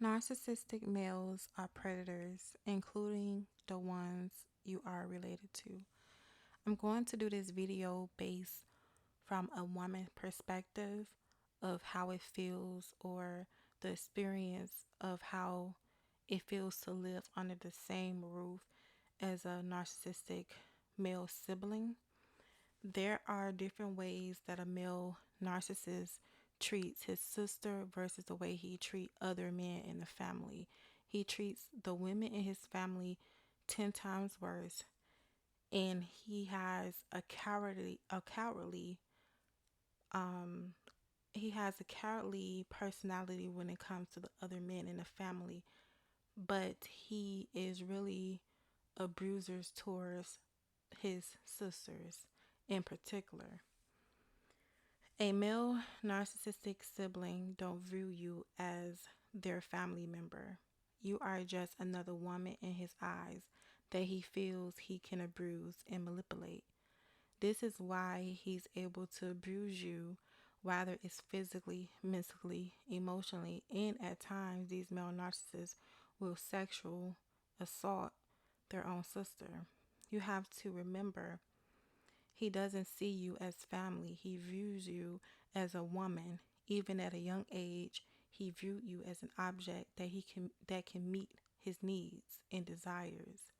Narcissistic males are predators, including the ones you are related to. I'm going to do this video based from a woman perspective of how it feels or the experience of how it feels to live under the same roof as a narcissistic male sibling. There are different ways that a male narcissist treats his sister versus the way he treats other men in the family. He treats the women in his family 10 times worse, and um he has a cowardly personality when it comes to the other men in the family, but he is really a bruiser towards his sisters in particular. A male narcissistic sibling don't view you as their family member. You are just another woman in his eyes that he feels he can abuse and manipulate. This is why he's able to abuse you, whether it's physically, mentally, emotionally, and at times these male narcissists will sexual assault their own sister. You have to remember he doesn't see you as family. He views you as a woman. Even at a young age, he viewed you as an object that can meet his needs and desires.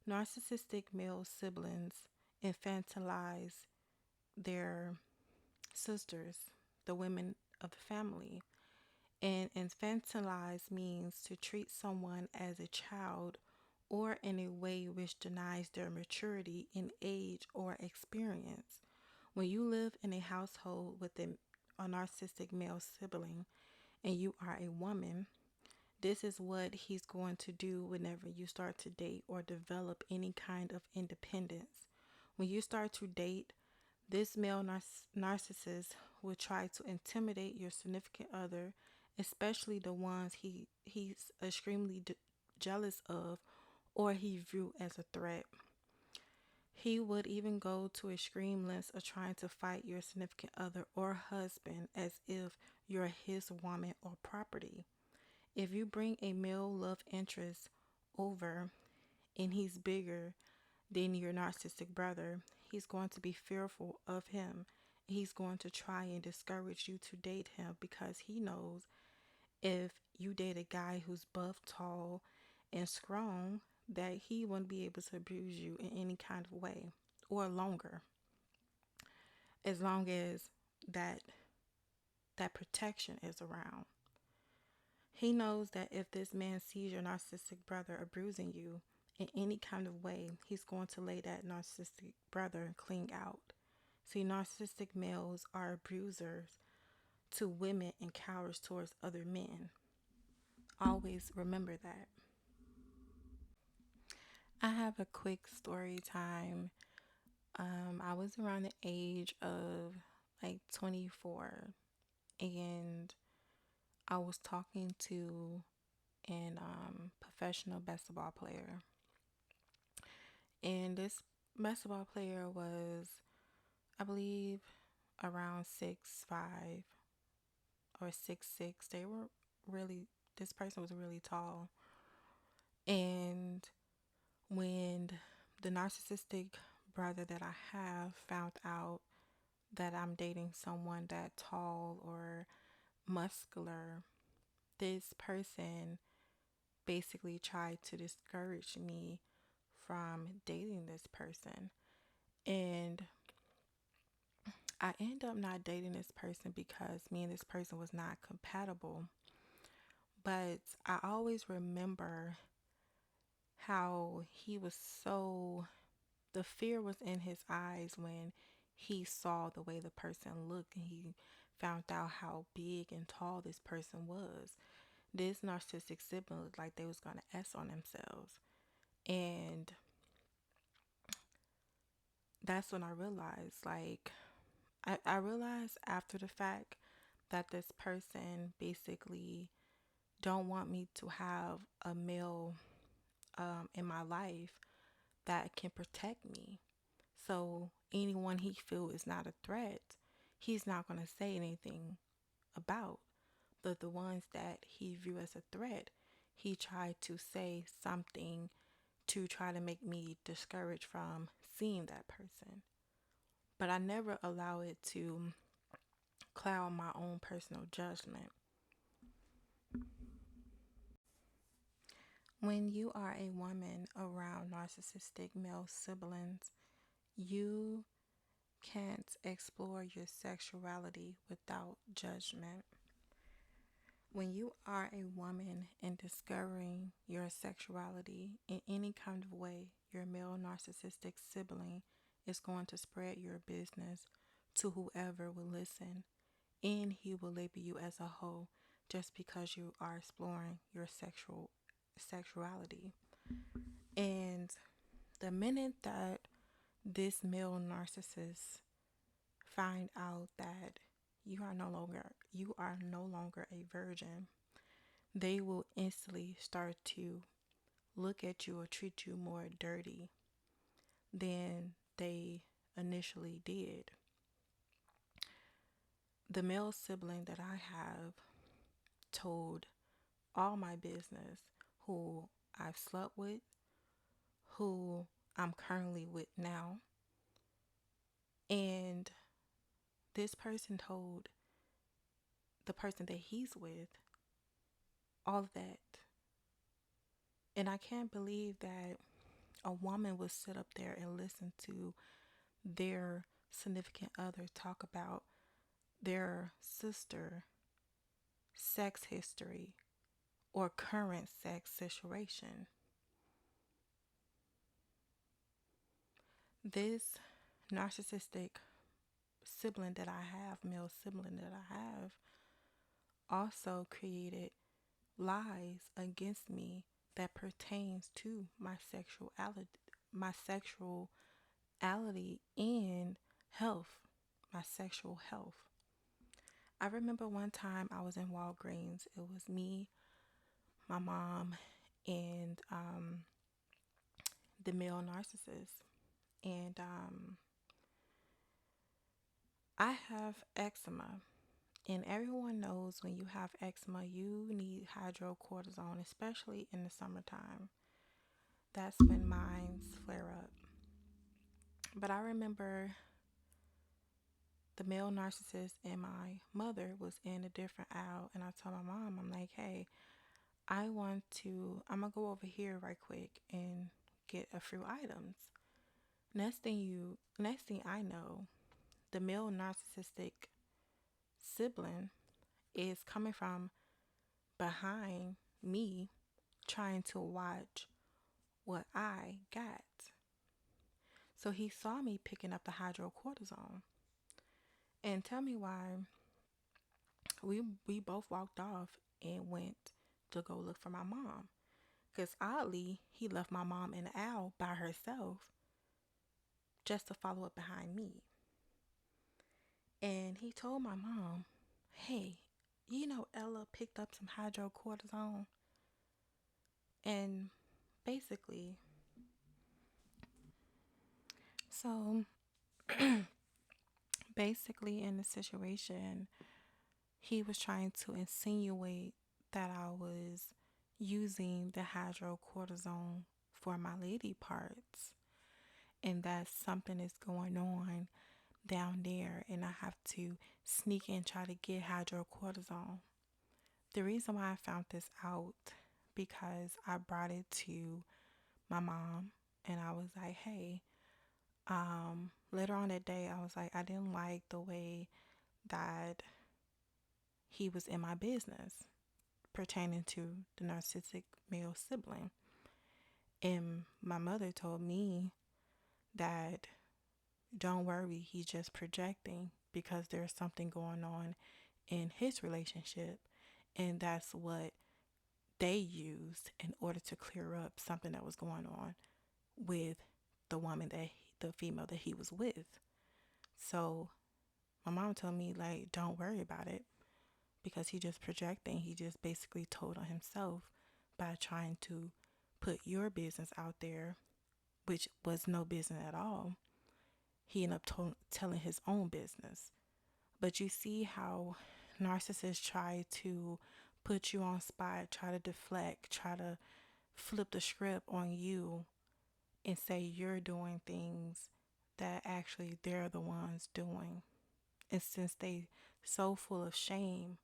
Narcissistic male siblings infantilize their sisters, the women of the family. And infantilize means to treat someone as a child or in a way which denies their maturity in age or experience. When you live in a household with a narcissistic male sibling and you are a woman, this is what he's going to do whenever you start to date or develop any kind of independence. When you start to date, this male narcissist will try to intimidate your significant other, especially the ones he's extremely jealous of or he view as a threat. He would even go to extreme lengths of trying to fight your significant other or husband as if you're his woman or property. If you bring a male love interest over and he's bigger than your narcissistic brother, he's going to be fearful of him. He's going to try and discourage you to date him because he knows if you date a guy who's buff, tall, and strong, that he won't be able to abuse you in any kind of way or longer, as long as that that protection is around. He knows that if this man sees your narcissistic brother abusing you in any kind of way, he's going to lay that narcissistic brother clean out. See, narcissistic males are abusers to women and cowards towards other men. Always remember that. I have a quick story time. I was around the age of like 24, and I was talking to an professional basketball player. And this basketball player was, I believe, around 6'5" or 6'6". They were really, this person was really tall. And when the narcissistic brother that I have found out that I'm dating someone that tall or muscular, this person basically tried to discourage me from dating this person. And I ended up not dating this person because me and this person was not compatible. But I always remember how he was so, the fear was in his eyes when he saw the way the person looked and he found out how big and tall this person was. This narcissistic sibling looked like they was gonna S on themselves. And that's when I realized, like, I realized after the fact that this person basically don't want me to have a male in my life that can protect me. So anyone he feel is not a threat, he's not going to say anything about. the ones that he viewed as a threat, he tried to say something to try to make me discouraged from seeing that person. But I never allow it to cloud my own personal judgment. When you are a woman around narcissistic male siblings, you can't explore your sexuality without judgment. When you are a woman and discovering your sexuality in any kind of way, your male narcissistic sibling is going to spread your business to whoever will listen, and he will label you as a hoe just because you are exploring your sexuality. And the minute that this male narcissist find out that you are no longer a virgin, they will instantly start to look at you or treat you more dirty than they initially did. The male sibling that I have told all my business, who I've slept with, who I'm currently with now, and this person told the person that he's with all of that. And I can't believe that a woman would sit up there and listen to their significant other talk about their sister sex history or current sex situation. This narcissistic sibling that I have, male sibling that I have, also created lies against me that pertains to my sexuality and health, my sexual health. I remember one time I was in Walgreens. It was me, my mom, and the male narcissist. And I have eczema. And everyone knows when you have eczema, you need hydrocortisone, especially in the summertime. That's when mines flare up. But I remember the male narcissist and my mother was in a different aisle, and I told my mom, I'm like, hey, I'm gonna go over here right quick and get a few items. Next thing I know, the male narcissistic sibling is coming from behind me trying to watch what I got. So he saw me picking up the hydrocortisone. And tell me why we both walked off and went to go look for my mom. Because oddly, he left my mom in the aisle by herself just to follow up behind me. And he told my mom, hey, Ella picked up some hydrocortisone. And basically, so basically in the situation, he was trying to insinuate that I was using the hydrocortisone for my lady parts, and that something is going on down there, and I have to sneak and try to get hydrocortisone. The reason why I found this out because I brought it to my mom, and I was like, hey, later on that day, I was like, I didn't like the way that he was in my business pertaining to the narcissistic male sibling. And my mother told me that don't worry, he's just projecting because there's something going on in his relationship. And that's what they used in order to clear up something that was going on with the female that he was with. So my mom told me, like, don't worry about it because he just projecting. He just basically told on himself by trying to put your business out there, which was no business at all. He ended up telling his own business. But you see how narcissists try to put you on spot, try to deflect, try to flip the script on you and say you're doing things that actually they're the ones doing. And since they so full of shame,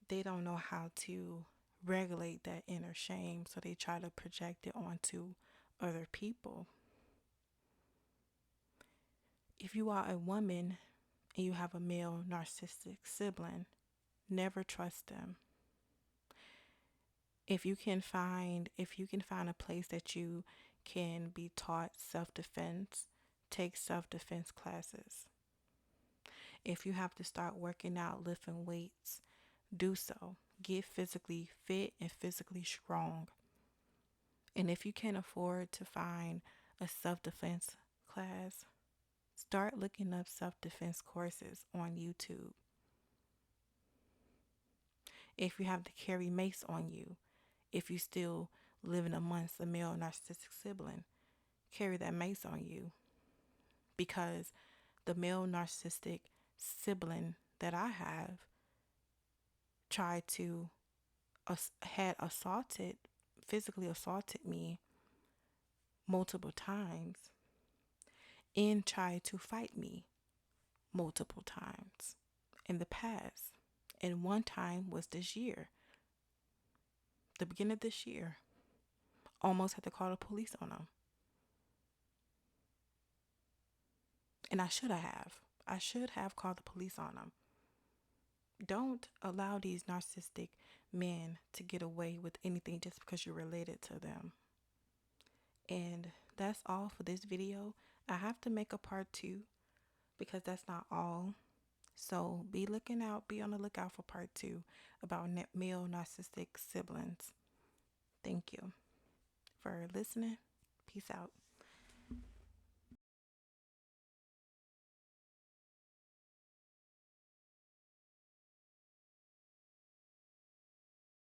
they don't know how to regulate that inner shame, so they try to project it onto other people. If you are a woman and you have a male narcissistic sibling, never trust them. If you can find a place that you can be taught self-defense, take self-defense classes. If you have to start working out, lifting weights, do so. Get physically fit and physically strong. And if you can't afford to find a self-defense class, start looking up self-defense courses on YouTube. If you have to carry mace on you, if you still living amongst a male narcissistic sibling, carry that mace on you, because the male narcissistic sibling that I have tried to had assaulted physically assaulted me multiple times and tried to fight me multiple times in the past. And one time was this year, the beginning of this year. Almost had to call the police on him. And I should have. I should have called the police on him. Don't allow these narcissistic men to get away with anything just because you're related to them. And that's all for this video. I have to make a part 2 because that's not all. So be on the lookout for part 2 about male narcissistic siblings. Thank you for listening. Peace out.